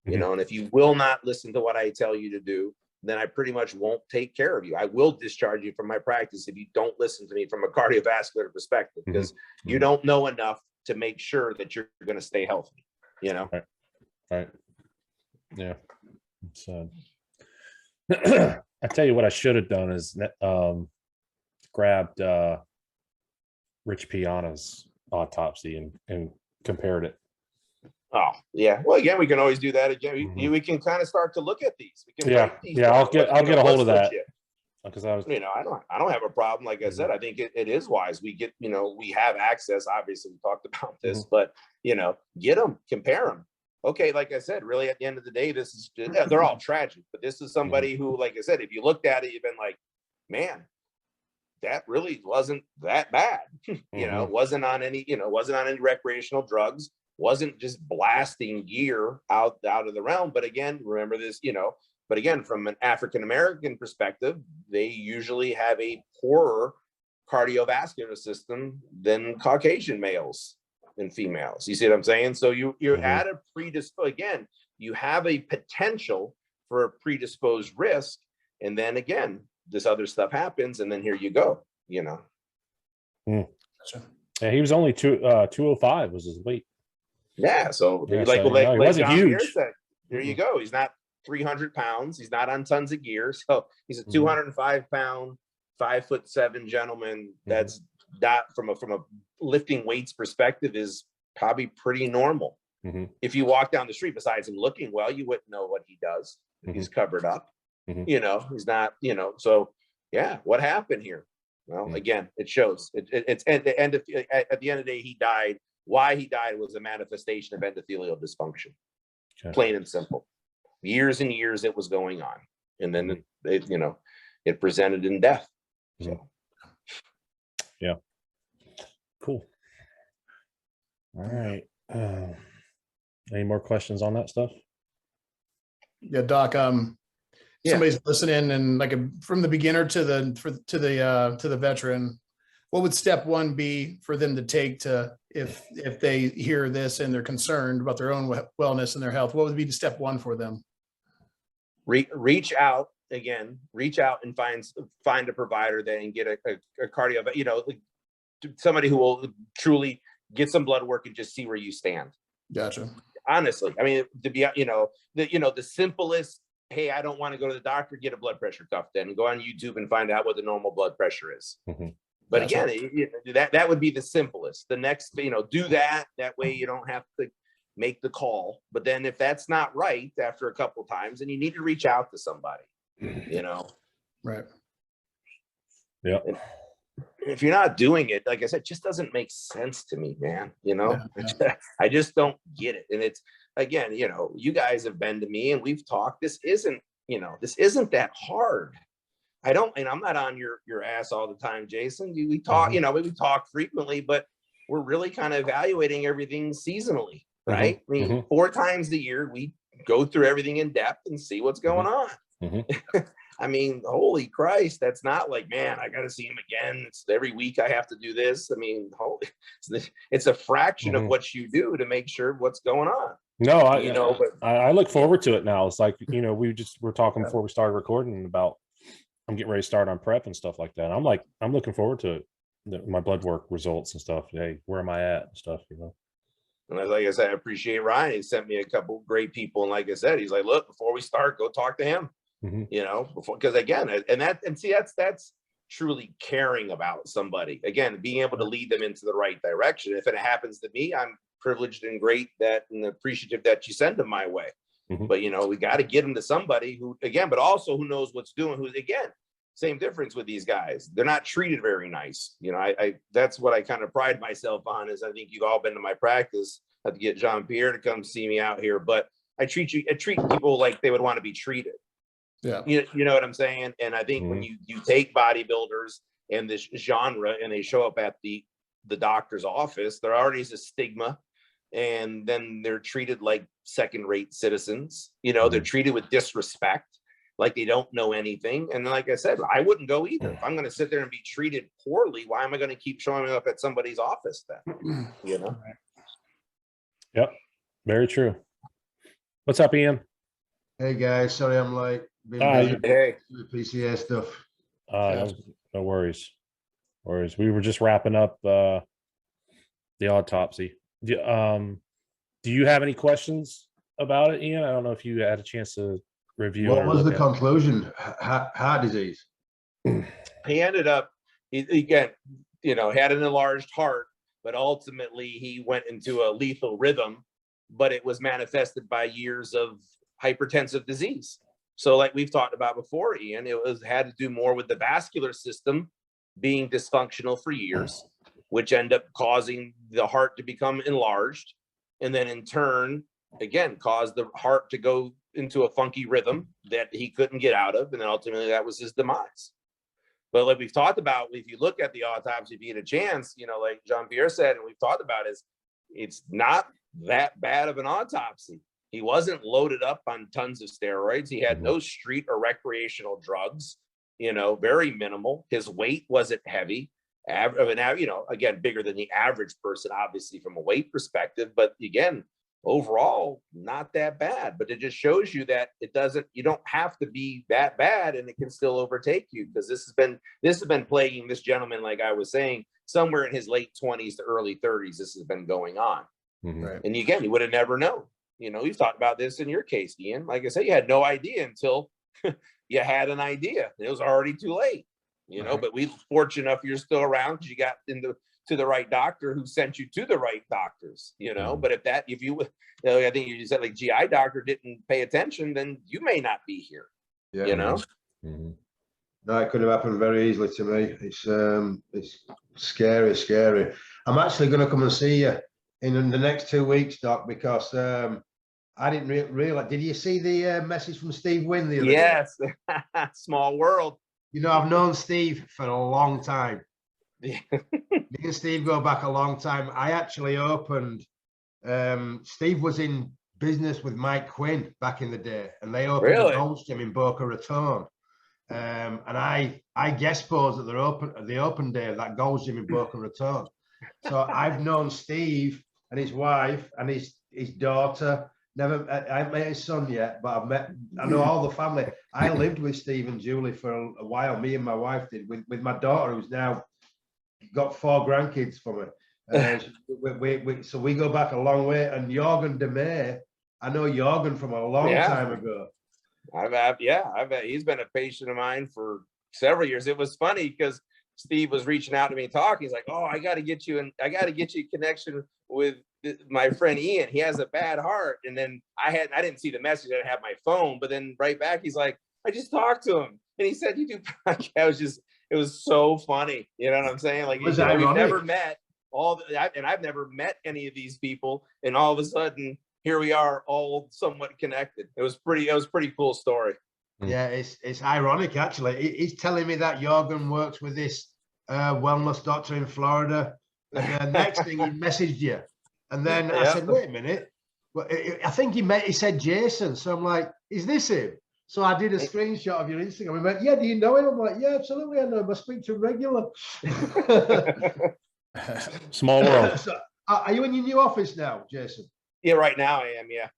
and if you will not listen to what I tell you to do, then I pretty much won't take care of you. I will discharge you from my practice if you don't listen to me from a cardiovascular perspective, because you don't know enough to make sure that you're going to stay healthy, Right. Yeah. So I tell you what I should have done is grabbed Rich Piana's autopsy and compared it. Oh yeah. Well, again, we can always do that again. We can kind of start to look at these. We can break these down. I'll get a hold of that. Because I don't have a problem. Like I said, I think it is wise. We get, we have access. Obviously, we talked about this, but get them, compare them. Okay, like I said, really at the end of the day, this is they're all tragic, but this is somebody who, like I said, if you looked at it, you've been like, man, that really wasn't that bad. Wasn't on any recreational drugs. Wasn't just blasting gear out of the realm. But again, remember this, but again, from an African-American perspective, they usually have a poorer cardiovascular system than Caucasian males and females. You see what I'm saying? So you're at a again, you have a potential for a predisposed risk. And then again, this other stuff happens, and then here you go, Yeah, he was only 205 was his weight. Yeah, so Yeah, like he wasn't John huge. Pierre said, there you go. He's not 300 pounds. He's not on tons of gear. So he's a 205 pound, 5'7" gentleman. That's not from a lifting weights perspective is probably pretty normal. If you walk down the street, besides him looking well, you wouldn't know what he does. He's covered up. He's not. So yeah, what happened here? Well, again, it shows. It's at the end of the day, he died. Why he died was a manifestation of endothelial dysfunction, plain and simple. Years and years it was going on, and then it presented in death. So, yeah, cool. All right. Any more questions on that stuff? Yeah, Doc. Somebody's listening, and from the beginner to the veteran, what would step one be for them to take to, if they hear this and they're concerned about their own wellness and their health? What would be the step one for them? Reach out and find a provider that and get a cardio, somebody who will truly get some blood work and just see where you stand. Gotcha. honestly. I mean, to be, the simplest, hey, I don't want to go to the doctor, get a blood pressure cuff then, and go on YouTube and find out what the normal blood pressure is. But Gotcha. again, that would be the simplest. The next, do that. That way you don't have to make the call. But then if that's not right after a couple times, then you need to reach out to somebody, Right. Yeah. If you're not doing it, like I said, it just doesn't make sense to me, man. I just don't get it. And it's, again, you guys have been to me and we've talked. This isn't that hard. I'm not on your ass all the time, Jason. We talk, we talk frequently, but we're really kind of evaluating everything seasonally, right? I mean, 4 times a year, we go through everything in depth and see what's going on. I mean, holy Christ, that's not like, man, I got to see him again. It's every week I have to do this. I mean, it's a fraction of what you do to make sure what's going on. No, I look forward to it now. It's like, we're talking before we started recording about, I'm getting ready to start on prep and stuff like that. I'm looking forward to it. My blood work results and stuff. Hey, where am I at and stuff, And like I said, I appreciate Ryan. He sent me a couple great people. And like I said, he's like, look, before we start, go talk to him. Because again, that's truly caring about somebody. Again, being able to lead them into the right direction. If it happens to me, I'm privileged and great and appreciative that you send them my way. But we got to get them to somebody who, again, but also who knows what's doing. Who's, again, same difference with these guys. They're not treated very nice. I that's what I kind of pride myself on. Is I think you've all been to my practice. I have to get Jean-Pierre to come see me out here, but I treat people like they would want to be treated. Yeah. You know what I'm saying? And I think when you take bodybuilders and this genre and they show up at the doctor's office, there already is a stigma, and then they're treated like second-rate citizens. They're treated with disrespect, like they don't know anything. And like I said, I wouldn't go either. If I'm going to sit there and be treated poorly, why am I going to keep showing up at somebody's office then? Yep. Very true. What's up, Ian? Hey guys, sorry I'm late. Hey. PCA stuff. No worries. We were just wrapping up the autopsy. Do you have any questions about it, Ian? I don't know if you had a chance to review. What was the conclusion? Heart disease. He ended up, again, had an enlarged heart, but ultimately he went into a lethal rhythm, but it was manifested by years of hypertensive disease. So like we've talked about before, Ian, had to do more with the vascular system being dysfunctional for years, which end up causing the heart to become enlarged. And then in turn, again, caused the heart to go into a funky rhythm that he couldn't get out of. And then ultimately that was his demise. But like we've talked about, if you look at the autopsy, if you get a chance, like Jean-Pierre said, and we've talked about, it's not that bad of an autopsy. He wasn't loaded up on tons of steroids. He had no street or recreational drugs, very minimal. His weight wasn't heavy. Again, bigger than the average person, obviously, from a weight perspective. But again, overall, not that bad. But it just shows you that you don't have to be that bad, and it can still overtake you, because this has been plaguing this gentleman, like I was saying, somewhere in his late 20s to early 30s. This has been going on. Right. And again, you would have never known. We've talked about this in your case, Ian. Like I said, you had no idea until you had an idea. It was already too late, Right. But we're fortunate enough you're still around because you got to the right doctor who sent you to the right doctors, But I think you said like GI doctor didn't pay attention, then you may not be here, No, it could have happened very easily to me. It's scary. I'm actually going to come and see you in the next 2 weeks, Doc, because I didn't realize. Did you see the message from Steve Wynn the other day? Yes. Small world. I've known Steve for a long time. Yeah. Me and Steve go back a long time. I actually opened. Steve was in business with Mike Quinn back in the day, and they opened a Gold's Gym in Boca Raton. And I guest posed at the open day of that Gold's Gym in Boca Raton. So I've known Steve and his wife and his daughter. I haven't met his son yet, but I know all the family. I lived with Steve and Julie for a while. Me and my wife did with my daughter, who's now got 4 grandkids for me. So we go back a long way. And Jorgen de May, I know Jorgen from a long time ago. He's been a patient of mine for several years. It was funny because Steve was reaching out to me talking. He's like, "Oh, I got to get you a connection with my friend Ian. He has a bad heart." And then I didn't see the message. I didn't have my phone, but then right back, he's like, "I just talked to him, and he said you do podcast." It was so funny. You know what I'm saying? Like, we've never met and I've never met any of these people, and all of a sudden, here we are, all somewhat connected. It was pretty cool story. Yeah, it's ironic actually. He's telling me that Jorgen works with this wellness doctor in Florida. And the next thing he messaged you, and then I said, "Wait a minute." Well, I think he said Jason. So I'm like, "Is this him?" So I did a screenshot of your Instagram. We went, "Yeah, do you know him?" I'm like, "Yeah, absolutely. I know him. I speak to him regular." Small world. So, are you in your new office now, Jason? Yeah, right now I am. Yeah.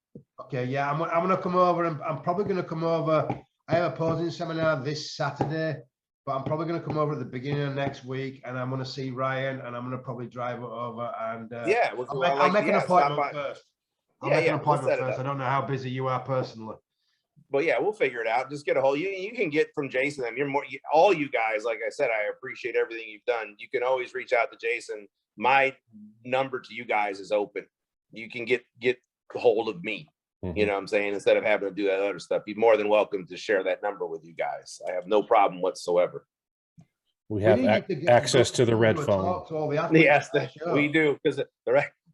Okay. Yeah, I'm gonna come over, and I'm probably gonna come over. I have a posing seminar this Saturday, but I'm probably going to come over at the beginning of next week, and I'm going to see Ryan, and I'm going to probably drive over and I'll make an appointment first. I'll make an appointment first. I don't know how busy you are personally. But yeah, we'll figure it out. Just get a hold. You can get from Jason. All you guys, like I said, I appreciate everything you've done. You can always reach out to Jason. My number to you guys is open. You can get a hold of me. You know what I'm saying? Instead of having to do that other stuff, you're more than welcome to share that number with you guys. I have no problem whatsoever. We have access to the red phone. Yes, we do. Because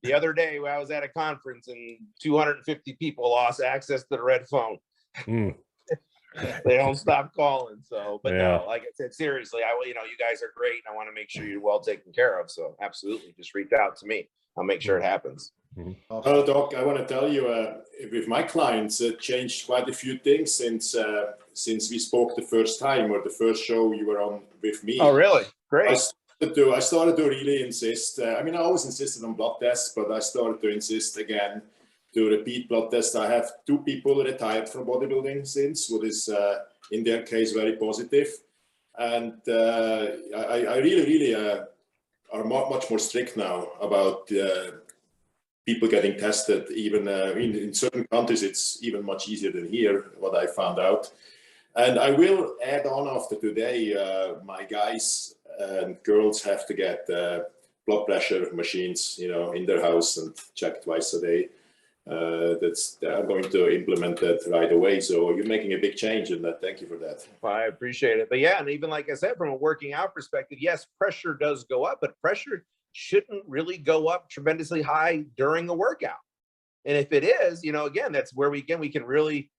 the other day I was at a conference and 250 people lost access to the red phone. They don't stop calling. So, but no, like I said, seriously, you guys are great, and I want to make sure you're well taken care of. So, absolutely, just reach out to me. I'll make sure it happens. Well, Doc, I want to tell you, with my clients, it changed quite a few things since we spoke the first time, or the first show you were on with me. Oh, really? Great. I started to really insist. I always insisted on blood tests, but I started to insist again to repeat blood tests. I have 2 people retired from bodybuilding since, what is in their case very positive, and I really are much more strict now about people getting tested. Even in certain countries, it's even much easier than here, what I found out. And I will add on after today, my guys and girls have to get blood pressure machines, in their house and check twice a day. I'm going to implement that right away. So you're making a big change in that. Thank you for that. I appreciate it. But yeah, and even like I said, from a working out perspective, yes, pressure does go up, but pressure shouldn't really go up tremendously high during a workout. And if it is, again, that's where we can really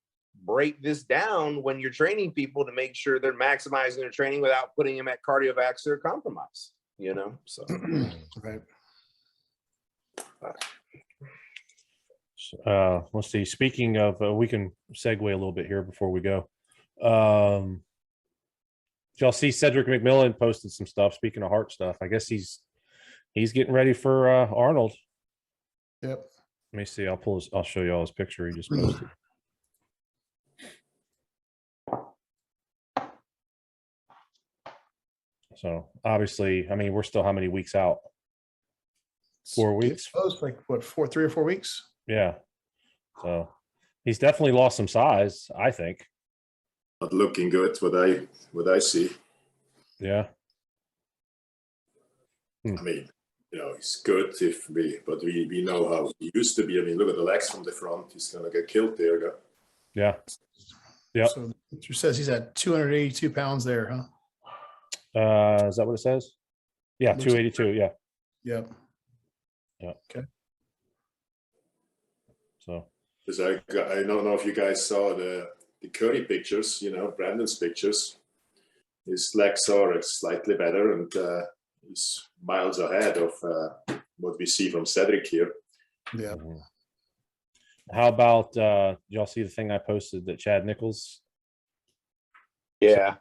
break this down when you're training people to make sure they're maximizing their training without putting them at cardiovascular compromise, so. Right. Let's see. Speaking of, we can segue a little bit here before we go. Y'all see Cedric McMillan posted some stuff. Speaking of heart stuff, I guess he's getting ready for Arnold. Yep. Let me see. I'll show you all his picture he just posted. So obviously, we're still how many weeks out? 4 weeks. It's like what, 3 or 4 weeks? Yeah. So he's definitely lost some size, I think. Not looking good, what I see. Yeah. He's good but we know how he used to be. Look at the legs from the front. He's gonna get killed there. Yeah. Yeah. So the picture says he's at 282 pounds there, huh? Is that what it says? Yeah, 282. Yeah. Yep. Yeah. Okay. So. Because I don't know if you guys saw the Curry pictures. Brandon's pictures. His legs are slightly better, and he's miles ahead of what we see from Cedric here. Yeah. How about y'all see the thing I posted that Chad Nichols? Yeah.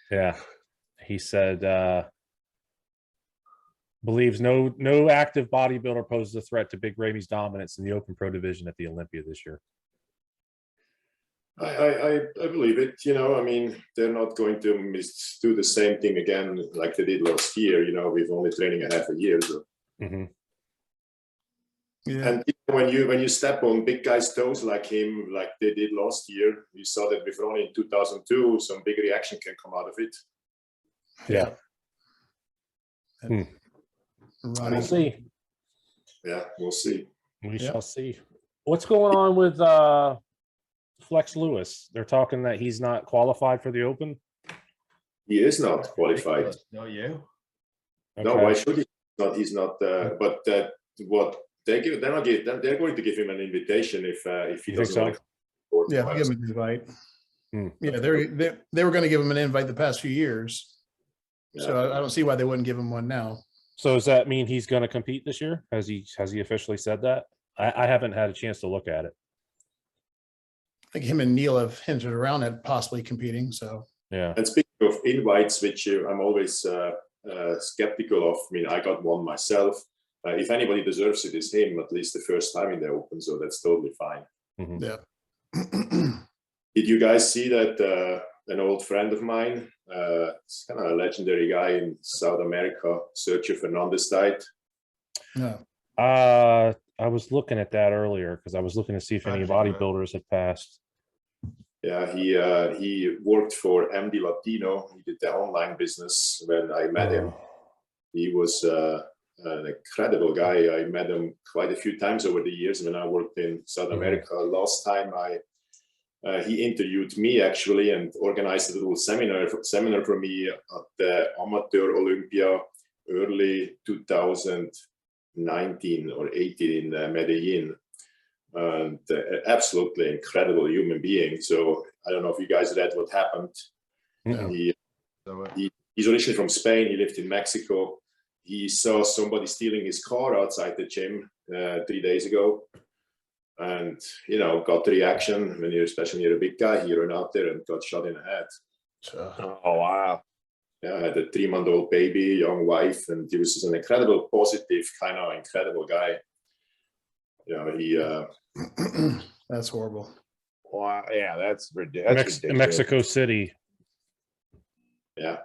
Yeah. He said believes no active bodybuilder poses a threat to Big Ramey's dominance in the Open Pro division at the Olympia this year. I believe it. They're not going to do the same thing again like they did last year. With only training a half a year. So Mhm. Yeah. And when you step on big guys' toes like him, like they did last year, you saw that with Ronnie in 2002, some big reaction can come out of it. Yeah. Ronnie. We'll see. Yeah, we'll see. We shall see. What's going on with Flex Lewis? They're talking that he's not qualified for the Open. He is not qualified. No, you. No, Okay. why should he? He's not. But what they're going to give him an invitation if he You think doesn't so? want to come. Yeah, give him an invite. Hmm. Yeah, they were going to give him an invite the past few years. So I don't see why they wouldn't give him one now. So does that mean he's going to compete this year? Has he officially said that? I haven't had a chance to look at it. I think him and Neil have hinted around at possibly competing. So Yeah. And speaking of invites, which I'm always skeptical of. I mean, I got one myself. If anybody deserves it, is him. At least the first time in the Open, so that's totally fine. Mhm. yeah. Did you guys see that an old friend of mine, it's kind of a legendary guy in South America, Sergio Fernandez, died? No. I was looking at that earlier because I was looking to see if any bodybuilders had passed. Yeah, he worked for MD Latino. He did the online business when I met him. He was an incredible guy. I met him quite a few times over the years when I worked in South America. Last time he interviewed me actually and organized a little seminar for me at the Amateur Olympia early 2019 or 18 in Medellin. And absolutely incredible human being. So I don't know if you guys read what happened. He's originally from Spain. He lived in Mexico. He saw somebody stealing his car outside the gym 3 days ago. And, you know, got the reaction when especially you're a big guy, he ran out there and got shot in the head. Oh, wow. Yeah, had a 3-month-old baby, young wife, and he was just an incredible, positive, kind of incredible guy. You know, he That's horrible. Wow. Yeah, that's ridiculous. Mexico City. Yeah.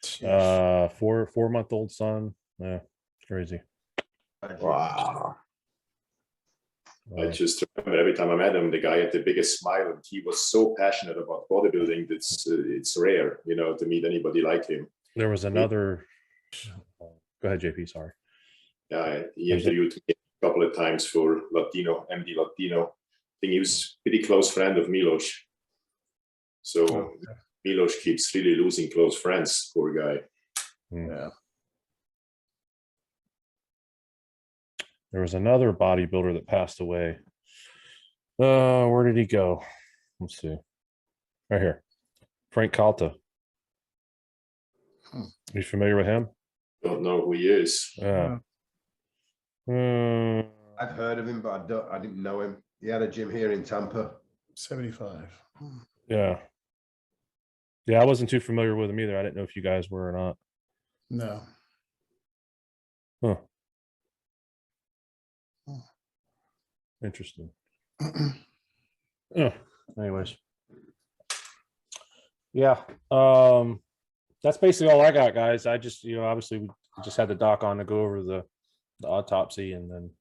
4-month-old son. Yeah, it's crazy. Wow. I just remember every time I met him, the guy had the biggest smile, and he was so passionate about bodybuilding. It's rare, you know, to meet anybody like him. There was another. Go ahead, JP. Sorry. Yeah, he interviewed me a couple of times for Latino, MD Latino. I think he was a pretty close friend of Milos. So Milos keeps really losing close friends, poor guy. Yeah. There was another bodybuilder that passed away. Where did he go? Let's see. Right here. Frank Calta. Are you familiar with him? Don't know who he is. Yeah. I've heard of him, but I didn't know him. He had a gym here in Tampa. 75. Yeah. Yeah, I wasn't too familiar with him either. I didn't know if you guys were or not. No. Huh. Interesting. Anyways. Yeah. That's basically all I got, guys. I just, you know, obviously we just had the doc on to go over the autopsy and then.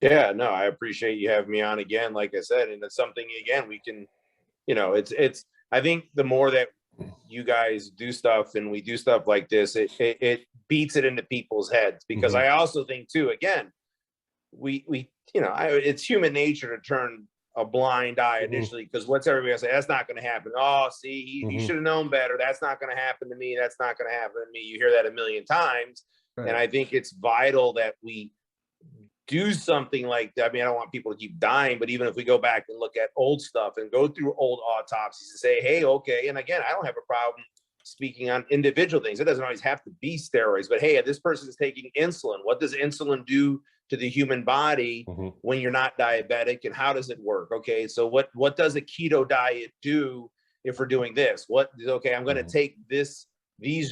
Yeah, no, I appreciate you having me on again. Like I said, and it's something again we can, you know, it's. I think the more that you guys do stuff and we do stuff like this, it beats it into people's heads because I also think too. Again, we you know, it's human nature to turn a blind eye initially because what's everybody gonna say? That's not going to happen. Oh, see, he should have known better. That's not going to happen to me. That's not going to happen to me. You hear that a million times, and I think it's vital that we do something like that. I mean, I don't want people to keep dying, but even if we go back and look at old stuff and go through old autopsies and say, hey, okay. And again, I don't have a problem speaking on individual things. It doesn't always have to be steroids, but hey, this person is taking insulin. What does insulin do to the human body when you're not diabetic, and how does it work? Okay, so what does a keto diet do if we're doing this? Okay, I'm going to take these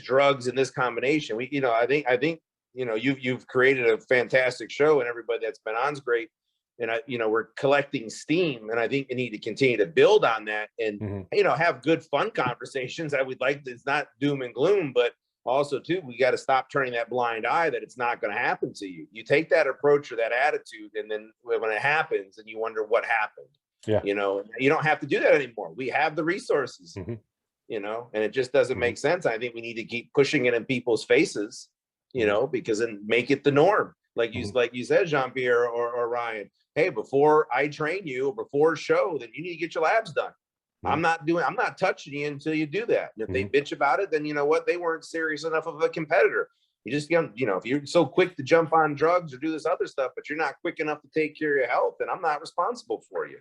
drugs in this combination. I think you know, you've created a fantastic show, and everybody that's been on is great. And we're collecting steam, and I think we need to continue to build on that and, you know, have good, fun conversations. I would like to, it's not doom and gloom, but also too, we got to stop turning that blind eye that it's not going to happen to you. You take that approach or that attitude, and then when it happens, and you wonder what happened. Yeah. You know, you don't have to do that anymore. We have the resources, you know, and it just doesn't make sense. I think we need to keep pushing it in people's faces, you know, because then make it the norm. Like you said, Jean-Pierre or Ryan, hey, before I train you, before show, then you need to get your labs done. I'm not touching you until you do that. And if they bitch about it, then you know what? They weren't serious enough of a competitor. You just, you know, if you're so quick to jump on drugs or do this other stuff, but you're not quick enough to take care of your health, then I'm not responsible for you,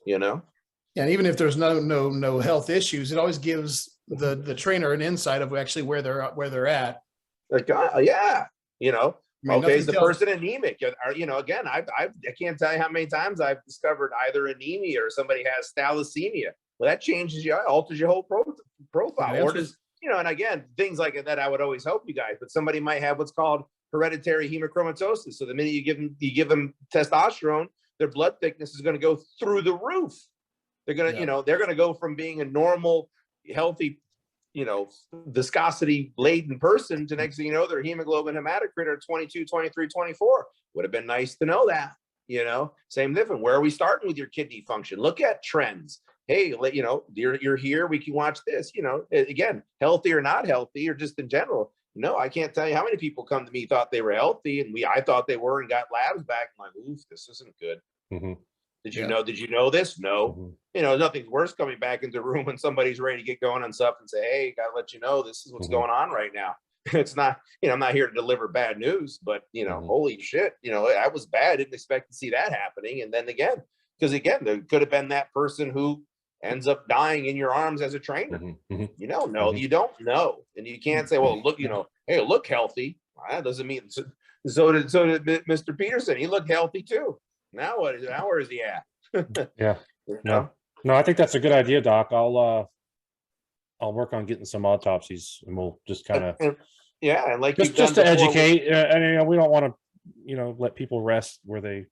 you know? And even if there's no health issues, it always gives the trainer an insight of actually where they're at. Like, yeah, you know, I mean, okay, is the person anemic? You know, again, I can't tell you how many times I've discovered either anemia or somebody has thalassemia. Well, that changes you, alters your whole profile. Yeah, or does, you know, and again, things like that, I would always help you guys, but somebody might have what's called hereditary hemochromatosis. So the minute you give them testosterone, their blood thickness is going to go through the roof. They're going to, you know, they're going to go from being a normal, healthy, you know, viscosity laden person to next thing you know, their hemoglobin hematocrit are 22, 23, 24. Would have been nice to know that, you know. Same different. Where are we starting with your kidney function? Look at trends. Hey, you know, you're here, we can watch this, you know, again, healthy or not healthy, or just in general. No, I can't tell you how many people come to me, thought they were healthy, and I thought they were, and got labs back. I'm like, oof, this isn't good. Did you know this? No. You know, nothing's worse coming back into the room when somebody's ready to get going on stuff and say, hey, gotta let you know this is what's going on right now. It's not, you know, I'm not here to deliver bad news, but you know, holy shit, you know, that was bad. Didn't expect to see that happening. And then again, because again, there could have been that person who ends up dying in your arms as a trainer. You don't know. You don't know. And you can't say, well, look, you know, hey, look healthy. Well, that doesn't mean so did Mr. Peterson. He looked healthy too. Now where is he at? Yeah. You know? No, I think that's a good idea, Doc. I'll work on getting some autopsies, and we'll just kind of and like just to educate. And you know, we don't want to, you know, let people rest where they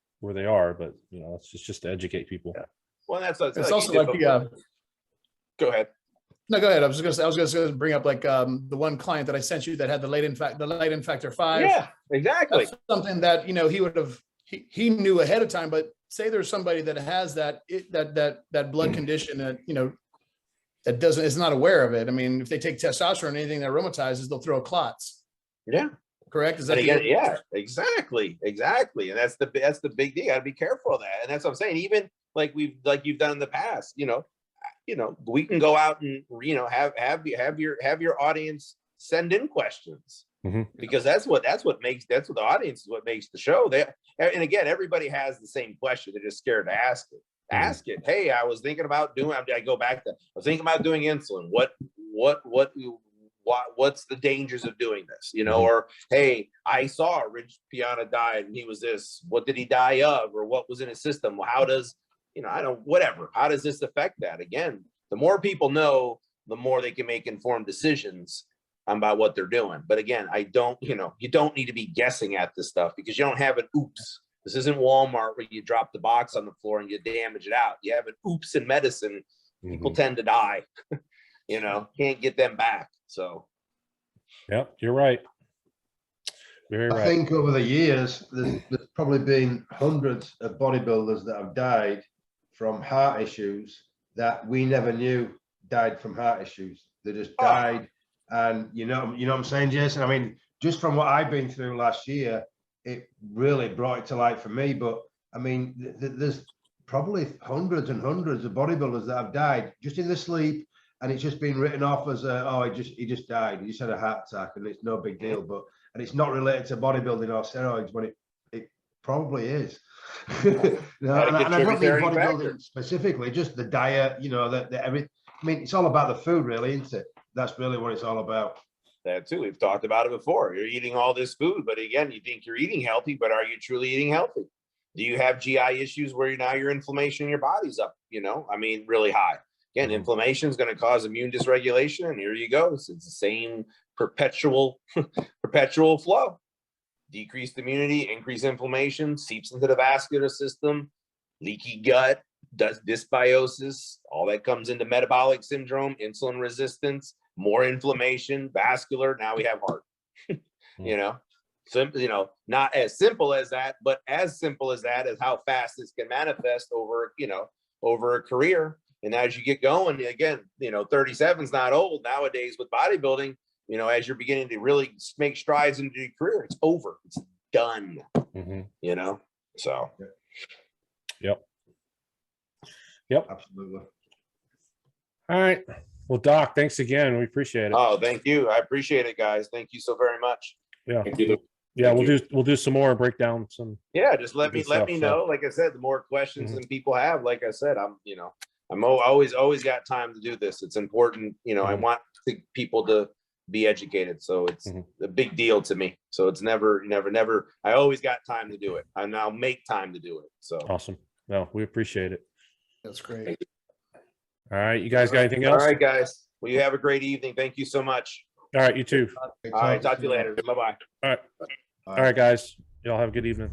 are, but you know, it's just to educate people. Yeah. Well, it's like also like the. Go ahead. No, go ahead. I was gonna bring up like the one client that I sent you that had the latent factor 5. Yeah, exactly. That's something that, you know, he would have. He knew ahead of time, but say there's somebody that has that blood condition that, you know, that is not aware of it. I mean, if they take testosterone, anything that aromatizes, they'll throw clots. Yeah. Correct. Is that again, yeah, exactly. And that's the big deal. You gotta be careful of that. And that's what I'm saying. Even like you've done in the past, you know, we can go out and, you know, have your audience send in questions. Because that's what the audience is what makes the show. And again, everybody has the same question. They're just scared to ask it. Ask it. Hey, I was thinking about doing. I go back to. I was thinking about doing insulin. What's the dangers of doing this? You know, or hey, I saw Rich Piana died and he was this. What did he die of? Or what was in his system? How does, you know, whatever. How does this affect that? Again, the more people know, the more they can make informed decisions about what they're doing. But again, you don't need to be guessing at this stuff, because you don't have an oops. This isn't Walmart where you drop the box on the floor and you damage it out. You have an oops in medicine, people tend to die. You know, can't get them back. So yeah, you're right. Very right. I think over the years, there's probably been hundreds of bodybuilders that have died from heart issues that we never knew died from heart issues. They just died. And you know what I'm saying, Jason? I mean, just from what I've been through last year, it really brought it to light for me. But I mean, there's probably hundreds and hundreds of bodybuilders that have died just in their sleep, and it's just been written off as he just died. He just had a heart attack, and it's no big deal. And it's not related to bodybuilding or steroids, but it probably is. And I don't mean bodybuilding specifically, just the diet. You know, I mean, it's all about the food, really, isn't it? That's really what it's all about. That too. We've talked about it before. You're eating all this food, but again, you think you're eating healthy, but are you truly eating healthy? Do you have GI issues where your inflammation in your body's up, you know, I mean, really high? Again, inflammation is going to cause immune dysregulation, and here you go. It's the same perpetual flow. Decreased immunity, increased inflammation, seeps into the vascular system, leaky gut, does dysbiosis, all that comes into metabolic syndrome, insulin resistance, more inflammation, vascular. Now we have heart. You know, simple. You know, not as simple as that, but as simple as that is how fast this can manifest over, you know, over a career. And as you get going, again, you know, 37 is not old nowadays with bodybuilding. You know, as you're beginning to really make strides into your career, it's over. It's done. You know, so. Yep. Absolutely. All right. Well, Doc, thanks again. We appreciate it. Oh, thank you. I appreciate it, guys. Thank you so very much. Yeah. Thank you. Yeah, Thank we'll do some more, break down some. Yeah, just let me Good stuff, know. Like I said, the more questions than people have, like I said, I'm always got time to do this. It's important. You know, I want people to be educated. So it's a big deal to me. So it's never, I always got time to do it. I now make time to do it. So Awesome. No, we appreciate it. That's great. All right. You guys got anything else? All right, guys. Well, you have a great evening. Thank you so much. All right. You too. All right. Talk to you later. Bye-bye. All right. All right, guys. Y'all have a good evening.